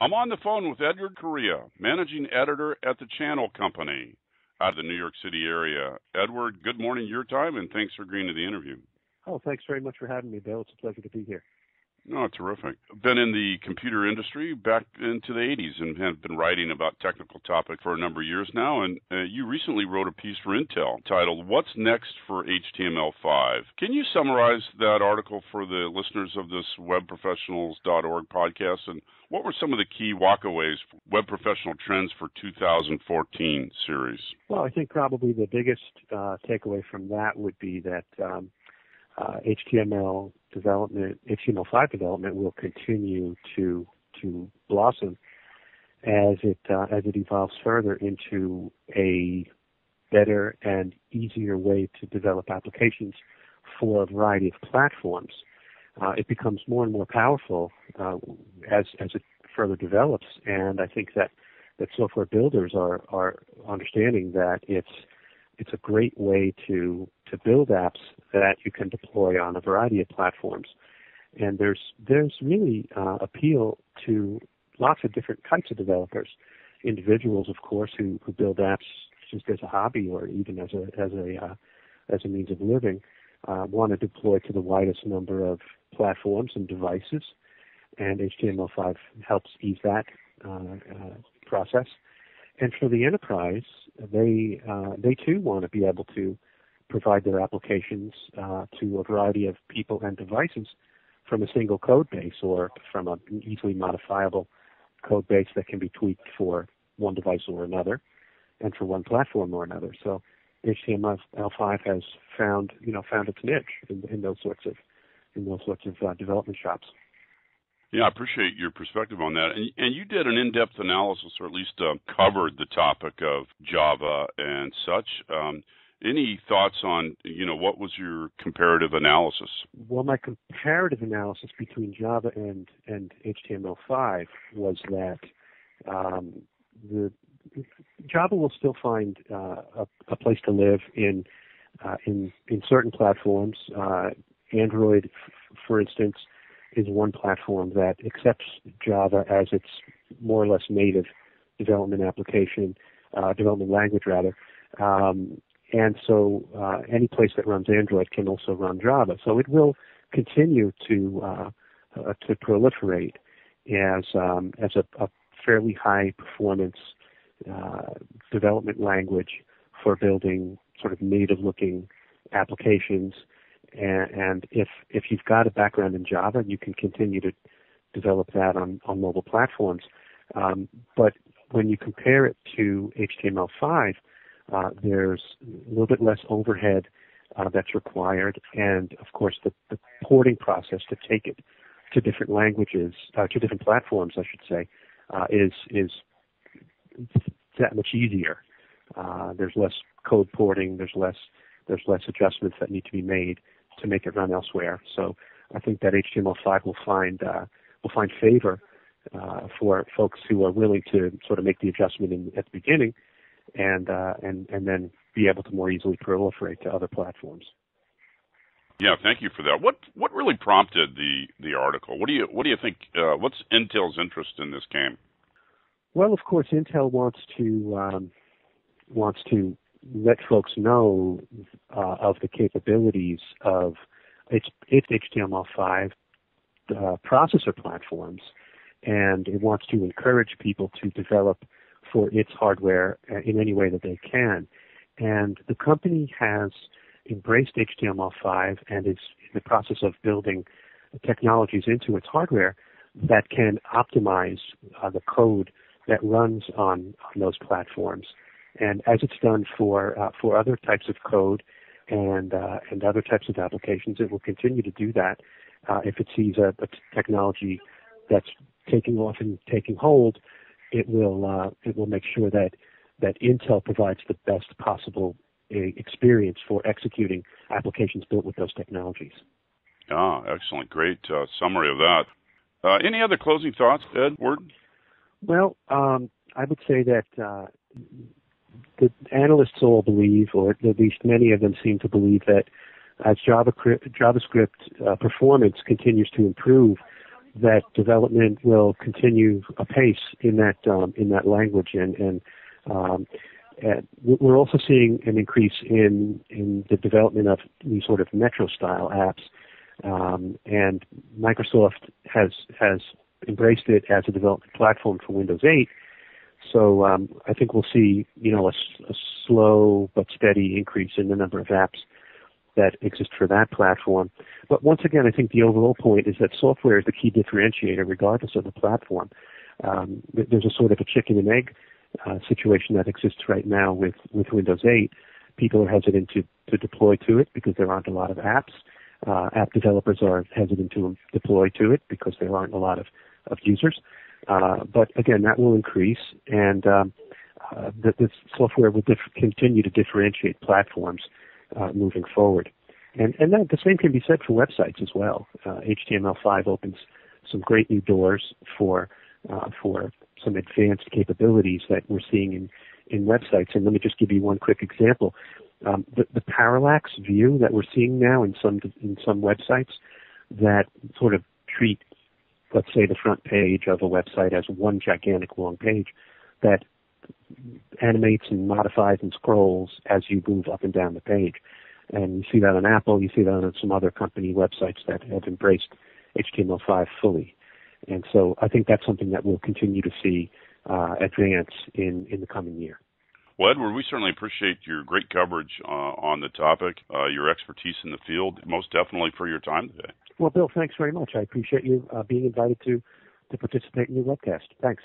I'm on the phone with Edward Correia, managing editor at the Channel Company out of the New York City area. Edward, good morning your time, and thanks for agreeing to the interview. Oh, thanks very much for having me, Bill. It's a pleasure to be here. Oh, terrific. Been in the computer industry back into the 80s and have been writing about technical topics for a number of years now. And you recently wrote a piece for Intel titled, What's Next for HTML5? Can you summarize that article for the listeners of this webprofessionals.org podcast? And what were some of the key walkaways for Web Professional Trends for 2014 series? Well, I think probably the biggest takeaway from that would be that HTML5 development will continue to blossom as it evolves further into a better and easier way to develop applications for a variety of platforms. It becomes more and more powerful as it further develops, and I think that software builders are understanding that it's a great way to build apps that you can deploy on a variety of platforms. And there's really appeal to lots of different types of developers, individuals, of course, who build apps just as a hobby or even as a means of living, want to deploy to the widest number of platforms and devices, and HTML5 helps ease that process. And for the enterprise, they too want to be able to provide their applications to a variety of people and devices from a single code base or from an easily modifiable code base that can be tweaked for one device or another and for one platform or another. So HTML5 has found its niche in those sorts of development shops. Yeah, I appreciate your perspective on that. And you did an in-depth analysis, or at least covered the topic of Java and such. Any thoughts on, what was your comparative analysis? Well, my comparative analysis between Java and HTML5 was that the Java will still find a place to live in certain platforms. Android, for instance, is one platform that accepts Java as its more or less native development language rather. And so any place that runs Android can also run Java. So it will continue to proliferate as a fairly high performance development language for building sort of native looking applications. And if you've got a background in Java, you can continue to develop that on mobile platforms. But when you compare it to HTML5, there's a little bit less overhead that's required, and of course the porting process to take it to different languages, to different platforms, I should say, is that much easier. There's less code porting. There's less adjustments that need to be made to make it run elsewhere. So I think that HTML5 will find favor for folks who are willing to sort of make the adjustment at the beginning, and then be able to more easily proliferate to other platforms. Yeah, thank you for that. What really prompted the article? What do you think? What's Intel's interest in this game? Well, of course, Intel wants to let folks know of the capabilities of its HTML5 processor platforms, and it wants to encourage people to develop for its hardware in any way that they can. And the company has embraced HTML5 and is in the process of building technologies into its hardware that can optimize the code that runs on those platforms. And as it's done for other types of code and other types of applications, it will continue to do that. If it sees a technology that's taking off and taking hold, it will make sure that Intel provides the best possible experience for executing applications built with those technologies. Ah, excellent. Great summary of that. Any other closing thoughts, Edward? Well, I would say that the analysts all believe, or at least many of them seem to believe, that as JavaScript performance continues to improve, that development will continue apace in that language, and we're also seeing an increase in the development of these sort of Metro-style apps, and Microsoft has embraced it as a development platform for Windows 8. So I think we'll see, a slow but steady increase in the number of apps that exist for that platform. But once again, I think the overall point is that software is the key differentiator regardless of the platform. There's a sort of a chicken and egg situation that exists right now with Windows 8. People are hesitant to deploy to it because there aren't a lot of apps. App developers are hesitant to deploy to it because there aren't a lot of users. But again, that will increase, and the software will continue to differentiate platforms moving forward. And that, the same can be said for websites as well. HTML5 opens some great new doors for some advanced capabilities that we're seeing in websites. And let me just give you one quick example. The parallax view that we're seeing now in some websites that sort of treat, let's say, the front page of a website as one gigantic long page that animates and modifies and scrolls as you move up and down the page. And you see that on Apple, you see that on some other company websites that have embraced HTML5 fully. And so I think that's something that we'll continue to see advance in the coming year. Well, Edward, we certainly appreciate your great coverage on the topic, your expertise in the field, most definitely for your time today. Well, Bill, thanks very much. I appreciate you being invited to participate in your webcast. Thanks.